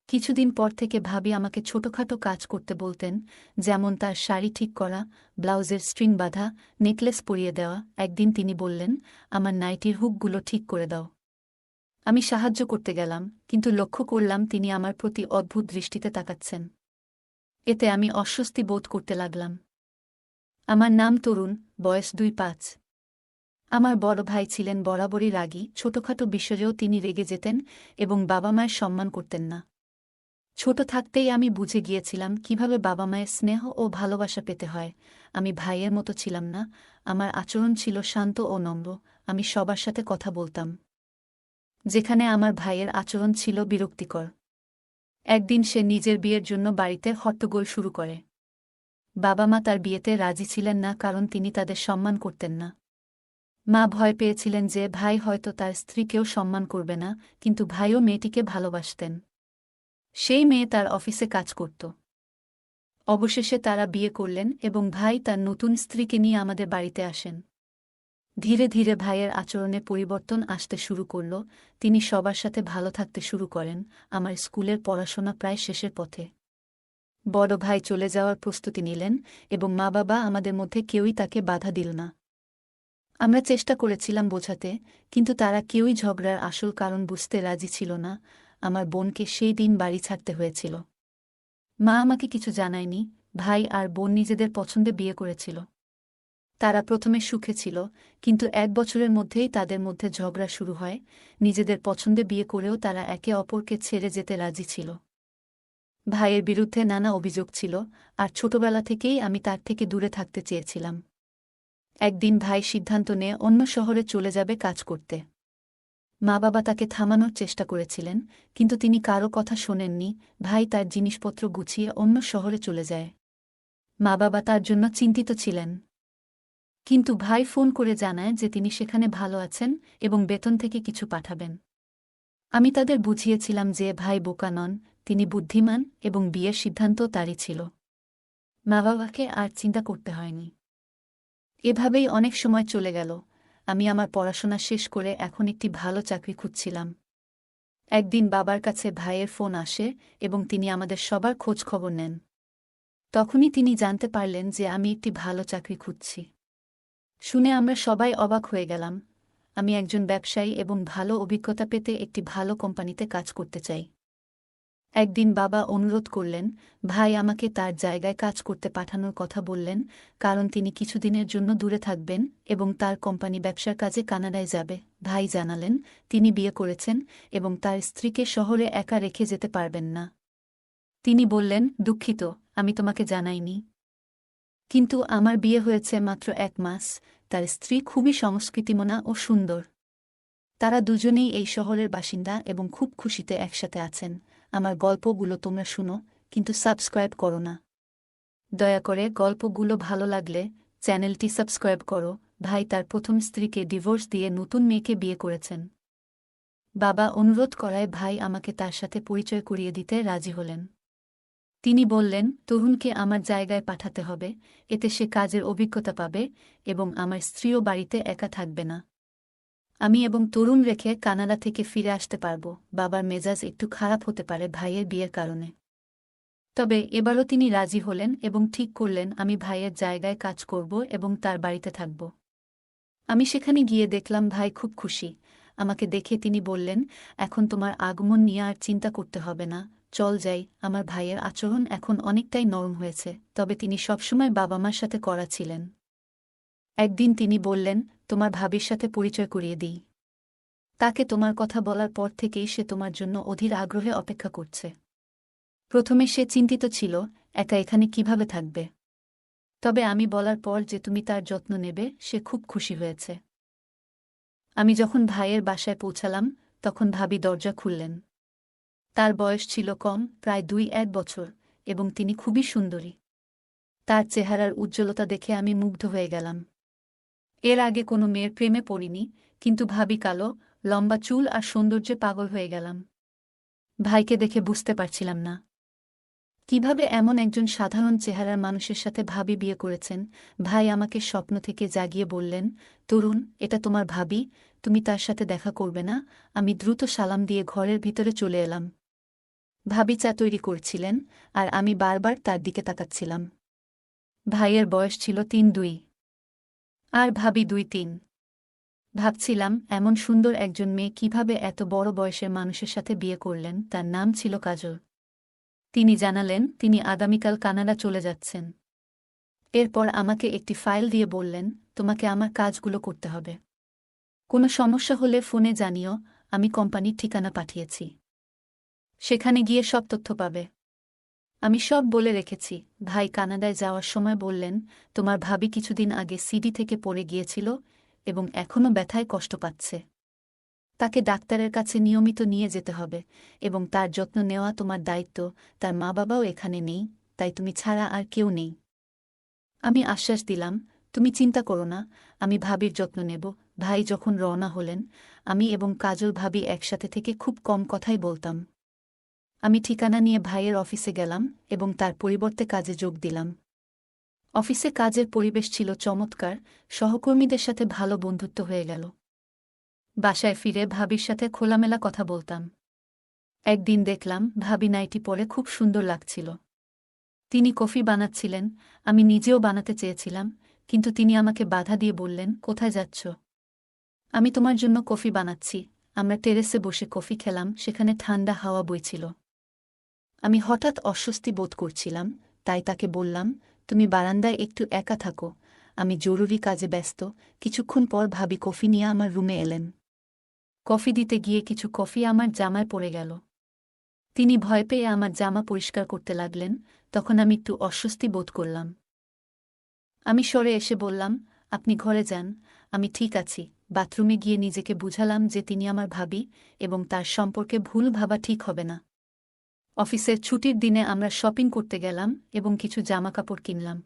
কিছুদিন পর থেকে ভাবি আমাকে ছোটখাটো কাজ করতে বলতেন, যেমন তার শাড়ি ঠিক করা, ব্লাউজের স্ট্রিং বাঁধা, নেকলেস পরিয়ে দেওয়া। একদিন তিনি বললেন, আমার নাইটির হুকগুলো ঠিক করে দাও। আমি সাহায্য করতে গেলাম, কিন্তু লক্ষ্য করলাম তিনি আমার প্রতি অদ্ভুত দৃষ্টিতে তাকাচ্ছেন। এতে আমি অস্বস্তি বোধ করতে লাগলাম। আমার নাম তরুণ, বয়স ২-৫। আমার বড় ভাই ছিলেন বরাবরই রাগী, ছোটখাটো বিষয়েও তিনি রেগে যেতেন এবং বাবা মায়ের সম্মান করতেন না। ছোট থাকতেই আমি বুঝে গিয়েছিলাম কিভাবে বাবা মায়ের স্নেহ ও ভালোবাসা পেতে হয়। আমি ভাইয়ের মতো ছিলাম না, আমার আচরণ ছিল শান্ত ও নম্র। আমি সবার সাথে কথা বলতাম, যেখানে আমার ভাইয়ের আচরণ ছিল বিরক্তিকর। একদিন সে নিজের বিয়ের জন্য বাড়িতে হট্টগোল শুরু করে। বাবা মা তার বিয়েতে রাজি ছিলেন না, কারণ তিনি তাদের সম্মান করতেন না। মা ভয় পেয়েছিলেন যে ভাই হয়তো তার স্ত্রীকেও সম্মান করবে না, কিন্তু ভাইও মেয়েটিকে ভালোবাসতেন। সেই মেয়ে তার অফিসে কাজ করত। অবশেষে তারা বিয়ে করলেন এবং ভাই তার নতুন স্ত্রীকে নিয়ে আমাদের বাড়িতে আসেন। ধীরে ধীরে ভাইয়ের আচরণে পরিবর্তন আসতে শুরু করল। তিনি সবার সাথে ভালো থাকতে শুরু করেন। আমার স্কুলের পড়াশোনা প্রায় শেষের পথে। বড় ভাই চলে যাওয়ার প্রস্তুতি নিলেন এবং মা বাবা আমাদের মধ্যে কেউই তাকে বাধা দিল না। আমরা চেষ্টা করেছিলাম বোঝাতে, কিন্তু তারা কেউই ঝগড়ার আসল কারণ বুঝতে রাজি ছিল না। আমার বোনকে সেই দিন বাড়ি ছাড়তে হয়েছিল। মা আমাকে কিছু জানায়নি। ভাই আর বোন নিজেদের পছন্দে বিয়ে করেছিল। তারা প্রথমে সুখে ছিল, কিন্তু ১ বছরের মধ্যেই তাদের মধ্যে ঝগড়া শুরু হয়। নিজেদের পছন্দে বিয়ে করেও তারা একে অপরকে ছেড়ে যেতে রাজি ছিল। ভাইয়ের বিরুদ্ধে নানা অভিযোগ ছিল, আর ছোটবেলা থেকেই আমি তার থেকে দূরে থাকতে চেয়েছিলাম। একদিন ভাই সিদ্ধান্ত নিয়ে অন্য শহরে চলে যাবে কাজ করতে। মা বাবা তাকে থামানোর চেষ্টা করেছিলেন, কিন্তু তিনি কারও কথা শোনেননি। ভাই তার জিনিসপত্র গুছিয়ে অন্য শহরে চলে যায়। মা বাবা তার জন্য চিন্তিত ছিলেন, কিন্তু ভাই ফোন করে জানায় যে তিনি সেখানে ভালো আছেন এবং বেতন থেকে কিছু পাঠাবেন। আমি তাদের বুঝিয়েছিলাম যে ভাই বোকা নন, তিনি বুদ্ধিমান এবং বিয়ের সিদ্ধান্ত তারই ছিল। মা বাবাকে আর চিন্তা করতে হয়নি। এভাবেই অনেক সময় চলে গেল। আমি আমার পড়াশোনা শেষ করে এখন একটি ভালো চাকরি খুঁজছিলাম। একদিন বাবার কাছে ভাইয়ের ফোন আসে এবং তিনি আমাদের সবার খোঁজ খবর নেন। তখনই তিনি জানতে পারলেন যে আমি একটি ভালো চাকরি খুঁজছি। শুনে আমরা সবাই অবাক হয়ে গেলাম। আমি একজন ব্যবসায়ী এবং ভালো অভিজ্ঞতা পেতে একটি ভালো কোম্পানিতে কাজ করতে চাই। একদিন বাবা অনুরোধ করলেন, ভাই আমাকে তার জায়গায় কাজ করতে পাঠানোর কথা বললেন, কারণ তিনি কিছুদিনের জন্য দূরে থাকবেন এবং তার কোম্পানি ব্যবসার কাজে কানাডায় যাবে। ভাই জানালেন, তিনি বিয়ে করেছেন এবং তার স্ত্রীকে শহরে একা রেখে যেতে পারবেন না। তিনি বললেন, দুঃখিত, আমি তোমাকে জানাইনি, কিন্তু আমার বিয়ে হয়েছে মাত্র ১ মাস। তার স্ত্রী খুবই সংস্কৃতিমনা ও সুন্দর। তারা দুজনেই এই শহরের বাসিন্দা এবং খুব খুশিতে একসাথে আছেন। আমার গল্পগুলো তোমরা শুনো, কিন্তু সাবস্ক্রাইব করো না। দয়া করে গল্পগুলো ভালো লাগলে চ্যানেলটি সাবস্ক্রাইব করো। ভাই তার প্রথম স্ত্রীকে ডিভোর্স দিয়ে নতুন মেয়েকে বিয়ে করেছেন। বাবা অনুরোধ করায় ভাই আমাকে তার সাথে পরিচয় করিয়ে দিতে রাজি হলেন। তিনি বললেন, তরুণকে আমার জায়গায় পাঠাতে হবে, এতে সে কাজের অভিজ্ঞতা পাবে এবং আমার স্ত্রীও বাড়িতে একা থাকবে না। আমি এবং তরুণ রেখে কানাডা থেকে ফিরে আসতে পারব। বাবার মেজাজ একটু খারাপ হতে পারে ভাইয়ের বিয়ের কারণে, তবে এবারও তিনি রাজি হলেন এবং ঠিক করলেন আমি ভাইয়ের জায়গায় কাজ করব এবং তার বাড়িতে থাকব। আমি সেখানে গিয়ে দেখলাম ভাই খুব খুশি। আমাকে দেখে তিনি বললেন, এখন তোমার আগমন নিয়ে আর চিন্তা করতে হবে না, চল যাই। আমার ভাইয়ের আচরণ এখন অনেকটাই নরম হয়েছে, তবে তিনি সবসময় বাবা মার সাথে কড়া ছিলেন। একদিন তিনি বললেন, তোমার ভাবির সাথে পরিচয় করিয়ে দিই। তাকে তোমার কথা বলার পর থেকেই সে তোমার জন্য অধীর আগ্রহে অপেক্ষা করছে। প্রথমে সে চিন্তিত ছিল, একা এখানে কিভাবে থাকবে, তবে আমি বলার পর যে তুমি তার যত্ন নেবে, সে খুব খুশি হয়েছে। আমি যখন ভাইয়ের বাসায় পৌঁছালাম, তখন ভাবি দরজা খুললেন। তার বয়স ছিল কম, প্রায় ২-১ বছর, এবং তিনি খুবই সুন্দরী। তার চেহারার উজ্জ্বলতা দেখে আমি মুগ্ধ হয়ে গেলাম। এর আগে কোনো মেয়ের প্রেমে পড়িনি, কিন্তু ভাবি কালো, লম্বা চুল আর সৌন্দর্যে পাগল হয়ে গেলাম। ভাইকে দেখে বুঝতে পারছিলাম না কিভাবে এমন একজন সাধারণ চেহারার মানুষের সাথে ভাবি বিয়ে করেছেন। ভাই আমাকে স্বপ্ন থেকে জাগিয়ে বললেন, তরুণ, এটা তোমার ভাবি, তুমি তার সাথে দেখা করবে না? আমি দ্রুত সালাম দিয়ে ঘরের ভিতরে চলে এলাম। ভাবি চা তৈরি করছিলেন, আর আমি বারবার তার দিকে তাকাচ্ছিলাম। ভাইয়ের বয়স ছিল ৩-২ আর ভাবি ২-৩। ভাবছিলাম এমন সুন্দর একজন মেয়ে কিভাবে এত বড় বয়সের মানুষের সাথে বিয়ে করলেন। তার নাম ছিল কাজল। তিনি জানালেন তিনি আগামীকাল কানাডা চলে যাচ্ছেন। এরপর আমাকে একটি ফাইল দিয়ে বললেন, তোমাকে আমার কাজগুলো করতে হবে। কোনো সমস্যা হলে ফোনে জানিও, আমি কোম্পানির ঠিকানা পাঠিয়েছি। সেখানে গিয়ে সব তথ্য পাবে। আমি সব বলে রেখেছি। ভাই কানাডায় যাওয়ার সময় বললেন, তোমার ভাবি কিছুদিন আগে সিডি থেকে পড়ে গিয়েছিল এবং এখনও ব্যথায় কষ্ট পাচ্ছে। তাকে ডাক্তারের কাছে নিয়মিত নিয়ে যেতে হবে এবং তার যত্ন নেওয়া তোমার দায়িত্ব। তার মা বাবাও এখানে নেই, তাই তুমি ছাড়া আর কেউ নেই। আমি আশ্বাস দিলাম, তুমি চিন্তা করো না, আমি ভাবির যত্ন নেব। ভাই যখন রওনা হলেন, আমি এবং কাজল ভাবি একসাথে থেকে খুব কম কথাই বলতাম। আমি ঠিকানা নিয়ে ভাইয়ের অফিসে গেলাম এবং তার পরিবর্তে কাজে যোগ দিলাম। অফিসে কাজের পরিবেশ ছিল চমৎকার, সহকর্মীদের সাথে ভালো বন্ধুত্ব হয়ে গেল। বাসায় ফিরে ভাবির সাথে খোলামেলা কথা বলতাম। একদিন দেখলাম ভাবি নাইটি পরে খুব সুন্দর লাগছিল। তিনি কফি বানাচ্ছিলেন, আমি নিজেও বানাতে চেয়েছিলাম, কিন্তু তিনি আমাকে বাধা দিয়ে বললেন, কোথায় যাচ্ছ? আমি তোমার জন্য কফি বানাচ্ছি। আমরা টেরেসে বসে কফি খেলাম, সেখানে ঠান্ডা হাওয়া বইছিল। আমি হঠাৎ অস্বস্তি বোধ করছিলাম, তাই তাকে বললাম, তুমি বারান্দায় একটু একা থাকো, আমি জরুরি কাজে ব্যস্ত। কিছুক্ষণ পর ভাবি কফি নিয়ে আমার রুমে এলেন। কফি দিতে গিয়ে কিছু কফি আমার জামায় পড়ে গেল। তিনি ভয় পেয়ে আমার জামা পরিষ্কার করতে লাগলেন, তখন আমি একটু অস্বস্তি বোধ করলাম। আমি সরে এসে বললাম, আপনি ঘরে যান, আমি ঠিক আছি। বাথরুমে গিয়ে নিজেকে বুঝালাম যে তিনি আমার ভাবি এবং তার সম্পর্কে ভুল ভাবা ঠিক হবে না। অফিসের ছুটির দিনে আমরা শপিং করতে গেলাম এবং কিছু জামাকাপড় কিনলাম।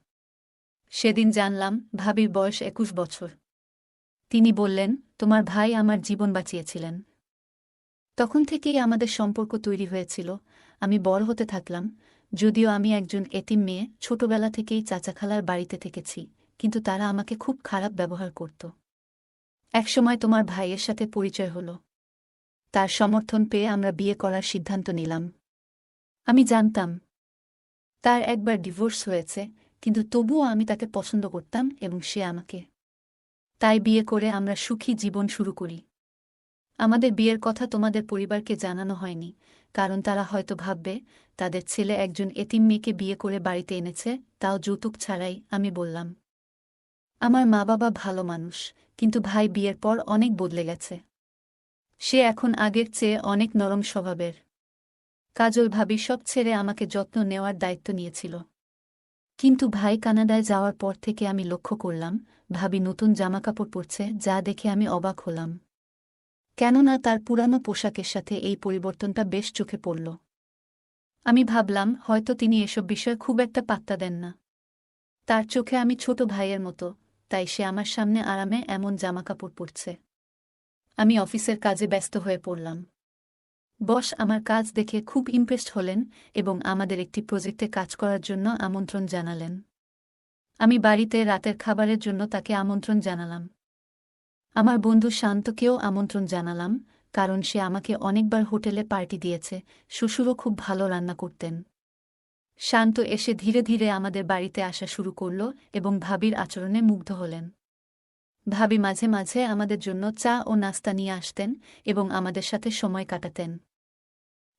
সেদিন জানলাম ভাবির বয়স ২১ বছর। তিনি বললেন, তোমার ভাই আমার জীবন বাঁচিয়েছিলেন। তখন থেকেই আমাদের সম্পর্ক তৈরি হয়েছিল। আমি বড় হতে থাকলাম। যদিও আমি একজন এতিম মেয়ে, ছোটবেলা থেকেই চাচা খালার বাড়িতে থেকেছি, কিন্তু তারা আমাকে খুব খারাপ ব্যবহার করত। একসময় তোমার ভাইয়ের সাথে পরিচয় হলো। তার সমর্থন পেয়ে আমরা বিয়ে করার সিদ্ধান্ত নিলাম। আমি জানতাম তার একবার ডিভোর্স হয়েছে, কিন্তু তবুও আমি তাকে পছন্দ করতাম এবং সে আমাকে। তাই বিয়ে করে আমরা সুখী জীবন শুরু করি। আমাদের বিয়ের কথা তোমাদের পরিবারকে জানানো হয়নি, কারণ তারা হয়তো ভাববে তাদের ছেলে একজন এতিম মেয়েকে বিয়ে করে বাড়িতে এনেছে, তাও যৌতুক ছাড়াই। আমি বললাম, আমার মা বাবা ভালো মানুষ, কিন্তু ভাই বিয়ের পর অনেক বদলে গেছে। সে এখন আগের চেয়ে অনেক নরম স্বভাবের। কাজল ভাবি সব ছেড়ে আমাকে যত্ন নেওয়ার দায়িত্ব নিয়েছিল। কিন্তু ভাই কানাডায় যাওয়ার পর থেকে আমি লক্ষ্য করলাম ভাবি নতুন জামাকাপড় পরছে, যা দেখে আমি অবাক হলাম। কেননা তার পুরানো পোশাকের সাথে এই পরিবর্তনটা বেশ চোখে পড়ল। আমি ভাবলাম হয়তো তিনি এসব বিষয়ে খুব একটা পাত্তা দেন না। তার চোখে আমি ছোট ভাইয়ের মতো, তাই সে আমার সামনে আরামে এমন জামাকাপড় পরছে। আমি অফিসের কাজে ব্যস্ত হয়ে পড়লাম। বস আমার কাজ দেখে খুব ইমপ্রেসড হলেন এবং আমাদের একটি প্রজেক্টে কাজ করার জন্য আমন্ত্রণ জানালেন। আমি বাড়িতে রাতের খাবারের জন্য তাকে আমন্ত্রণ জানালাম। আমার বন্ধু শান্তকেও আমন্ত্রণ জানালাম, কারণ সে আমাকে অনেকবার হোটেলে পার্টি দিয়েছে। শ্বশুরও খুব ভালো রান্না করতেন। শান্ত এসে ধীরে ধীরে আমাদের বাড়িতে আসা শুরু করল এবং ভাবির আচরণে মুগ্ধ হলেন। ভাবি মাঝে মাঝে আমাদের জন্য চা ও নাস্তা নিয়ে আসতেন এবং আমাদের সাথে সময় কাটাতেন।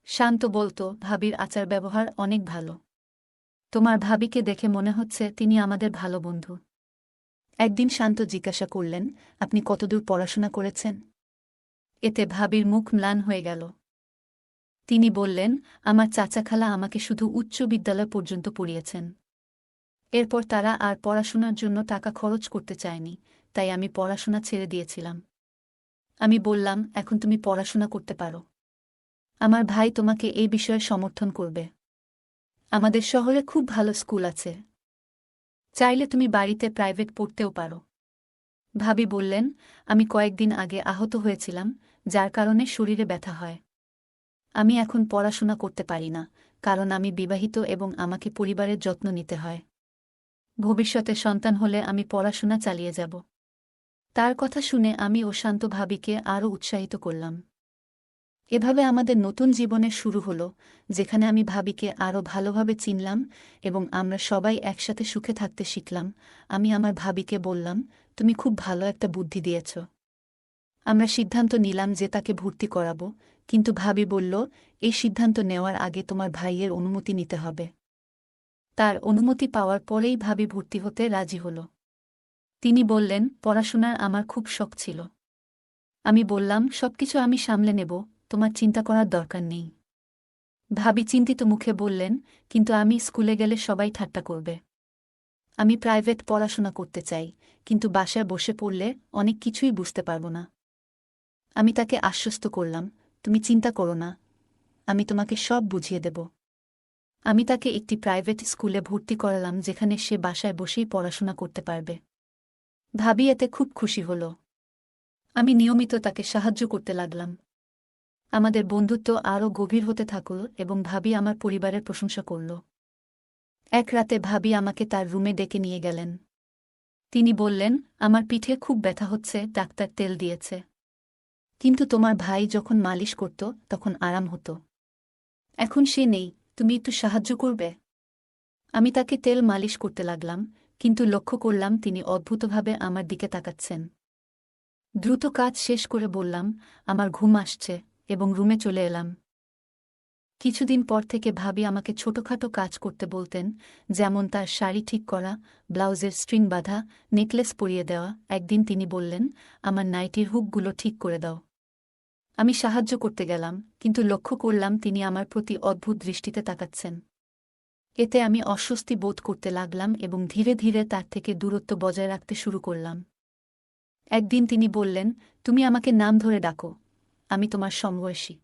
শান্ত বলত, ভাবির আচার ব্যবহার অনেক ভালো। তোমার ভাবিকে দেখে মনে হচ্ছে তিনি আমাদের ভালো বন্ধু। একদিন শান্ত জিজ্ঞাসা করলেন, আপনি কতদূর পড়াশোনা করেছেন? এতে ভাবির মুখ ম্লান হয়ে গেল। তিনি বললেন, আমার চাচা খালা আমাকে শুধু উচ্চ বিদ্যালয় পর্যন্ত পড়িয়েছেন। এরপর তারা আর পড়াশোনার জন্য টাকা খরচ করতে চায়নি, তাই আমি পড়াশোনা ছেড়ে দিয়েছিলাম। আমি বললাম, এখন তুমি পড়াশোনা করতে পারো। আমার ভাই তোমাকে এই বিষয়ে সমর্থন করবে। আমাদের শহরে খুব ভালো স্কুল আছে। চাইলে তুমি বাড়িতে প্রাইভেট পড়তেও পারো। ভাবি বললেন, আমি কয়েকদিন আগে আহত হয়েছিলাম, যার কারণে শরীরে ব্যথা হয়। আমি এখন পড়াশোনা করতে পারি না, কারণ আমি বিবাহিত এবং আমাকে পরিবারের যত্ন নিতে হয়। ভবিষ্যতে সন্তান হলে আমি পড়াশোনা চালিয়ে যাব। তার কথা শুনে আমি ও শান্ত ভাবিকে আরও উৎসাহিত করলাম। এভাবে আমাদের নতুন জীবনের শুরু হলো, যেখানে আমি ভাবিকে আরও ভালোভাবে চিনলাম এবং আমরা সবাই একসাথে সুখে থাকতে শিখলাম। আমি আমার ভাবিকে বললাম, তুমি খুব ভালো একটা বুদ্ধি দিয়েছ। আমরা সিদ্ধান্ত নিলাম যে তাকে ভর্তি করাবো, কিন্তু ভাবি বলল, এই সিদ্ধান্ত নেওয়ার আগে তোমার ভাইয়ের অনুমতি নিতে হবে। তার অনুমতি পাওয়ার পরেই ভাবি ভর্তি হতে রাজি হল। তিনি বললেন, পড়াশোনার আমার খুব শখ ছিল। আমি বললাম, সবকিছু আমি সামলে নেব, তোমার চিন্তা করার দরকার নেই। ভাবি চিন্তিত মুখে বললেন, কিন্তু আমি স্কুলে গেলে সবাই ঠাট্টা করবে। আমি প্রাইভেট পড়াশোনা করতে চাই, কিন্তু বাসায় বসে পড়লে অনেক কিছুই বুঝতে পারব না। আমি তাকে আশ্বস্ত করলাম, তুমি চিন্তা করো না, আমি তোমাকে সব বুঝিয়ে দেব। আমি তাকে একটি প্রাইভেট স্কুলে ভর্তি করালাম, যেখানে সে বাসায় বসেই পড়াশোনা করতে পারবে। ভাবি এতে খুব খুশি হল। আমি নিয়মিত তাকে সাহায্য করতে লাগলাম। আমাদের বন্ধুত্ব আরও গভীর হতে থাকল এবং ভাবি আমার পরিবারের প্রশংসা করল। এক রাতে ভাবি আমাকে তার রুমে ডেকে নিয়ে গেলেন। তিনি বললেন, আমার পিঠে খুব ব্যথা হচ্ছে, ডাক্তার তেল দিয়েছে। কিন্তু তোমার ভাই যখন মালিশ করত তখন আরাম হতো। এখন সে নেই, তুমি একটু সাহায্য করবে? আমি তাকে তেল মালিশ করতে লাগলাম, কিন্তু লক্ষ্য করলাম তিনি অদ্ভুতভাবে আমার দিকে তাকাচ্ছেন। দ্রুত কাজ শেষ করে বললাম, আমার ঘুম আসছে, এবং রুমে চলে এলাম। কিছুদিন পর থেকে ভাবি আমাকে ছোটখাটো কাজ করতে বলতেন, যেমন তার শাড়ি ঠিক করা, ব্লাউজের স্ট্রিং বাঁধা, নেকলেস পরিয়ে দেওয়া। একদিন তিনি বললেন, আমার নাইটির হুকগুলো ঠিক করে দাও। আমি সাহায্য করতে গেলাম, কিন্তু লক্ষ্য করলাম তিনি আমার প্রতি অদ্ভুত দৃষ্টিতে তাকাচ্ছেন। এতে আমি অস্বস্তি বোধ করতে লাগলাম এবং ধীরে ধীরে তার থেকে দূরত্ব বজায় রাখতে শুরু করলাম। একদিন তিনি বললেন, তুমি আমাকে নাম ধরে ডাকো, আমি তোমার সমবয়সী।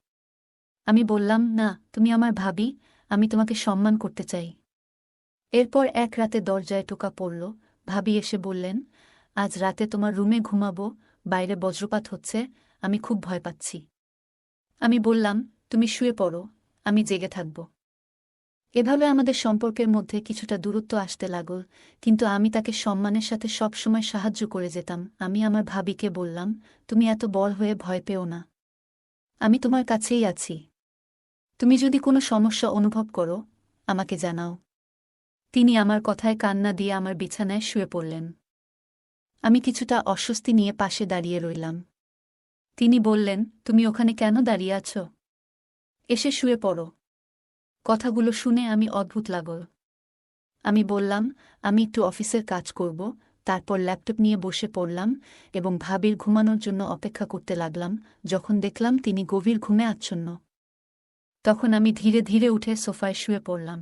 আমি বললাম, না, তুমি আমার ভাবি, আমি তোমাকে সম্মান করতে চাই। এরপর এক রাতে দরজায় টোকা পড়ল। ভাবি এসে বললেন, আজ রাতে তোমার রুমে ঘুমাবো, বাইরে বজ্রপাত হচ্ছে, আমি খুব ভয় পাচ্ছি। আমি বললাম, তুমি শুয়ে পড়ো, আমি জেগে থাকব। এভাবে আমাদের সম্পর্কের মধ্যে কিছুটা দূরত্ব আসতে লাগল, কিন্তু আমি তাকে সম্মানের সাথে সবসময় সাহায্য করে যেতাম। আমি আমার ভাবিকে বললাম, তুমি এত বড় হয়ে ভয় পেও না, আমি তোমার কাছেই আছি। তুমি যদি কোনো সমস্যা অনুভব করো, আমাকে জানাও। তিনি আমার কথায় কান্না দিয়ে আমার বিছানায় শুয়ে পড়লেন। আমি কিছুটা অস্বস্তি নিয়ে পাশে দাঁড়িয়ে রইলাম। তিনি বললেন, তুমি ওখানে কেন দাঁড়িয়ে আছো? এসে শুয়ে পড়ো। কথাগুলো শুনে আমি অদ্ভুত লাগল। আমি বললাম, আমি একটু অফিসের কাজ করব। তারপর ল্যাপটপ নিয়ে বসে পড়লাম এবং ভাবির ঘুমানোর জন্য অপেক্ষা করতে লাগলাম। যখন দেখলাম তিনি গভীর ঘুমে আচ্ছন্ন, তখন আমি ধীরে ধীরে উঠে সোফায় শুয়ে পড়লাম।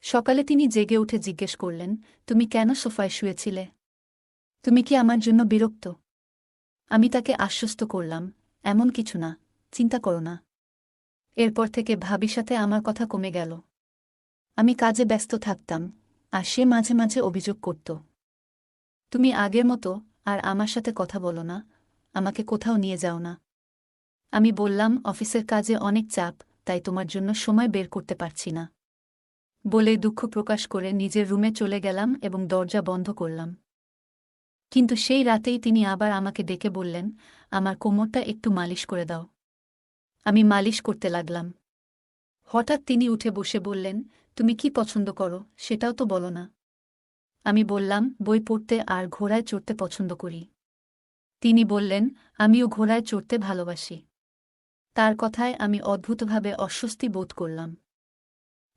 সকালে তিনি জেগে উঠে জিজ্ঞেস করলেন, তুমি কেন সোফায় শুয়েছিলে? তুমি কি আমার জন্য বিরক্ত? আমি তাকে আশ্বস্ত করলাম, এমন কিছু না, চিন্তা করো না। এরপর থেকে ভাবির সাথে আমার কথা কমে গেল। আমি কাজে ব্যস্ত থাকতাম, আর সে মাঝে মাঝে অভিযোগ করত, তুমি আগের মতো আর আমার সাথে কথা বলো না, আমাকে কোথাও নিয়ে যাও না। আমি বললাম, অফিসের কাজে অনেক চাপ, তাই তোমার জন্য সময় বের করতে পারছি না। বলে দুঃখ প্রকাশ করে নিজের রুমে চলে গেলাম এবং দরজা বন্ধ করলাম। কিন্তু সেই রাতেই তিনি আবার আমাকে ডেকে বললেন, আমার কোমরটা একটু মালিশ করে দাও। আমি মালিশ করতে লাগলাম। হঠাৎ তিনি উঠে বসে বললেন, তুমি কি পছন্দ করো সেটাও তো বলো না। আমি বললাম, বই পড়তে আর ঘোড়ায় চড়তে পছন্দ করি। তিনি বললেন, আমিও ঘোড়ায় চড়তে ভালোবাসি। তার কথায় আমি অদ্ভুতভাবে অস্বস্তি বোধ করলাম।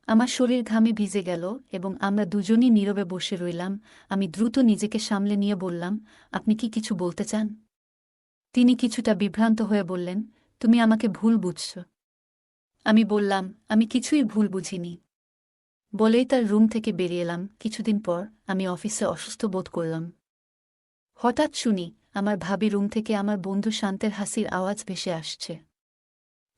আমার শরীর ঘামে ভিজে গেল এবং আমরা দুজনই নীরবে বসে রইলাম। আমি দ্রুত নিজেকে সামলে নিয়ে বললাম, আপনি কি কিছু বলতে চান? তিনি কিছুটা বিভ্রান্ত হয়ে বললেন, তুমি আমাকে ভুল বুঝছ। আমি বললাম, আমি কিছুই ভুল বুঝিনি। বলেই তার রুম থেকে বেরিয়ে এলাম। কিছুদিন পর আমি অফিসে অসুস্থ বোধ করলাম। হঠাৎ শুনি, আমার ভাবি রুম থেকে আমার বন্ধু শান্তের হাসির আওয়াজ ভেসে আসছে।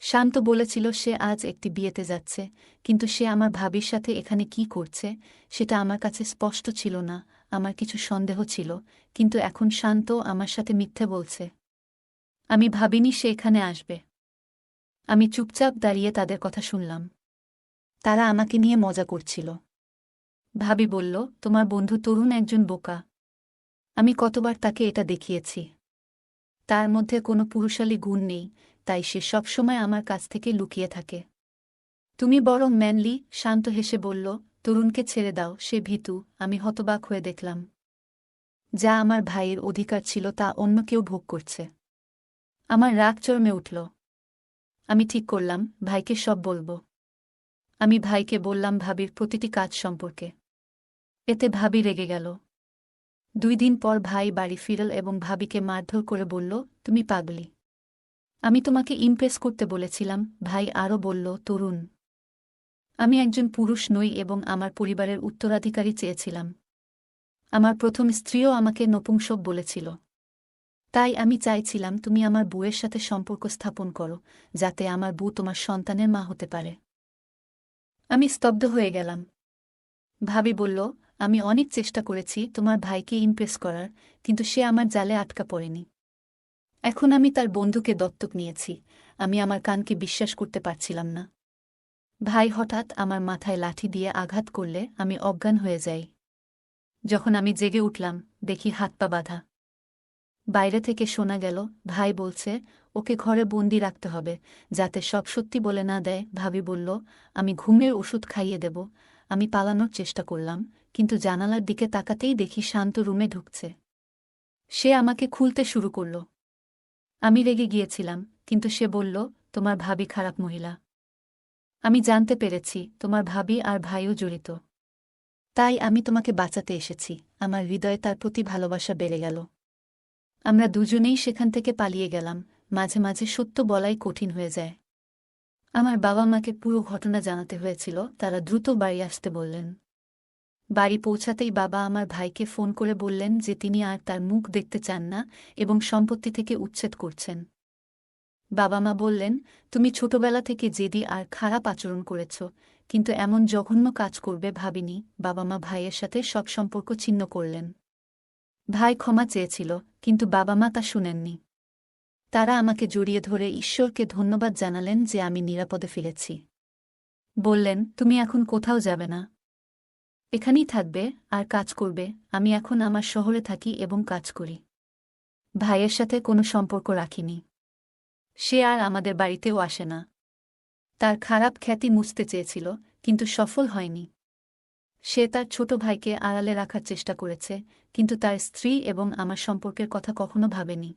শান্ত বলেছিল সে আজ একটি বিয়েতে যাচ্ছে, কিন্তু সে আমার ভাবির সাথে এখানে কি করছে সেটা আমার কাছে স্পষ্ট ছিল না। আমার কিছু সন্দেহ ছিল, কিন্তু এখন শান্ত আমার সাথে মিথ্যে বলছে। আমি ভাবিনি সে এখানে আসবে। আমি চুপচাপ দাঁড়িয়ে তাদের কথা শুনলাম। তারা আমাকে নিয়ে মজা করছিল। ভাবি বলল, তোমার বন্ধু তরুণ একজন বোকা। আমি কতবার তাকে এটা দেখিয়েছি। তার মধ্যে কোনো পুরুষালী গুণ নেই, তাই সে সবসময় আমার কাছ থেকে লুকিয়ে থাকে। তুমি বরং ম্যানলি, শান্ত হেসে বলল, তরুণকে ছেড়ে দাও, সে ভীতু। আমি হতবাক হয়ে দেখলাম, যা আমার ভাইয়ের অধিকার ছিল তা অন্য কেউ ভোগ করছে। আমার রাগ চরমে উঠল। আমি ঠিক করলাম, ভাইকে সব বলবো। আমি ভাইকে বললাম ভাবির প্রতিটি কাজ সম্পর্কে। এতে ভাবি রেগে গেল। 2 দিন পর ভাই বাড়ি ফিরল এবং ভাবিকে মারধর করে বলল, তুমি পাগলি। আমি তোমাকে ইমপ্রেস করতে বলেছিলাম। ভাই আরও বলল, তরুণ, আমি একজন পুরুষ নই এবং আমার পরিবারের উত্তরাধিকারী চেয়েছিলাম। আমার প্রথম স্ত্রীও আমাকে নপুংসক বলেছিল। তাই আমি চাইছিলাম তুমি আমার বউয়ের সাথে সম্পর্ক স্থাপন করো, যাতে আমার বউ তোমার সন্তানের মা হতে পারে। আমি স্তব্ধ হয়ে গেলাম। ভাবি বলল, আমি অনেক চেষ্টা করেছি তোমার ভাইকে ইমপ্রেস করার, কিন্তু সে আমার জালে আটকা পড়েনি। এখন আমি তার বন্ধুকে দত্তক নিয়েছি। আমি আমার কানকে বিশ্বাস করতে পারছিলাম না। ভাই হঠাৎ আমার মাথায় লাঠি দিয়ে আঘাত করলে আমি অজ্ঞান হয়ে যাই। যখন আমি জেগে উঠলাম, দেখি হাত পা বাঁধা। বাইরে থেকে শোনা গেল, ভাই বলছে, ওকে ঘরে বন্দি রাখতে হবে, যাতে সব সত্যি বলে না দেয়। ভাবি বলল, আমি ঘুমের ওষুধ খাইয়ে দেব। আমি পালানোর চেষ্টা করলাম, কিন্তু জানালার দিকে তাকাতেই দেখি শান্ত রুমে ঢুকছে। সে আমাকে খুলতে শুরু করল। আমি রেগে গিয়েছিলাম, কিন্তু সে বলল, তোমার ভাবি খারাপ মহিলা। আমি জানতে পেরেছি তোমার ভাবি আর ভাইও জড়িত। তাই আমি তোমাকে বাঁচাতে এসেছি। আমার হৃদয়ে তার প্রতি ভালোবাসা বেড়ে গেল। আমরা দুজনেই সেখান থেকে পালিয়ে গেলাম। মাঝে মাঝে সত্য বলাই কঠিন হয়ে যায়। আমার বাবা মাকে পুরো ঘটনা জানাতে হয়েছিল। তারা দ্রুত বাড়ি আসতে বললেন। বাড়ি পৌঁছাতেই বাবা আমার ভাইকে ফোন করে বললেন যে তিনি আর তার মুখ দেখতে চান না এবং সম্পত্তি থেকে উচ্ছেদ করছেন। বাবা মা বললেন, তুমি ছোটবেলা থেকে জেদি আর খারাপ আচরণ করেছ, কিন্তু এমন জঘন্য কাজ করবে ভাবিনি। বাবা মা ভাইয়ের সাথে সব সম্পর্ক ছিন্ন করলেন। ভাই ক্ষমা চেয়েছিল, কিন্তু বাবা মা তা শুনেননি। তারা আমাকে জড়িয়ে ধরে ঈশ্বরকে ধন্যবাদ জানালেন যে আমি নিরাপদে ফিরেছি। বললেন, তুমি এখন কোথাও যাবে না, এখানেই থাকবে আর কাজ করবে। আমি এখন আমার শহরে থাকি এবং কাজ করি। ভাইয়ের সাথে কোনো সম্পর্ক রাখিনি। সে আর আমাদের বাড়িতেও আসে না। তার খারাপ খ্যাতি মুছতে চেয়েছিল, কিন্তু সফল হয়নি। সে তার ছোট ভাইকে আড়ালে রাখার চেষ্টা করেছে, কিন্তু তার স্ত্রী এবং আমার সম্পর্কের কথা কখনো ভাবেনি।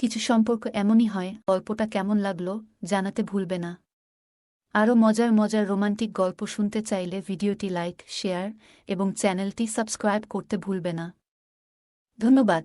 কিছু সম্পর্ক এমনই হয়। গল্পটা কেমন লাগলো জানাতে ভুলবে না। আরও মজার মজার রোমান্টিক গল্প শুনতে চাইলে ভিডিওটি লাইক, শেয়ার এবং চ্যানেলটি সাবস্ক্রাইব করতে ভুলবে না। ধন্যবাদ।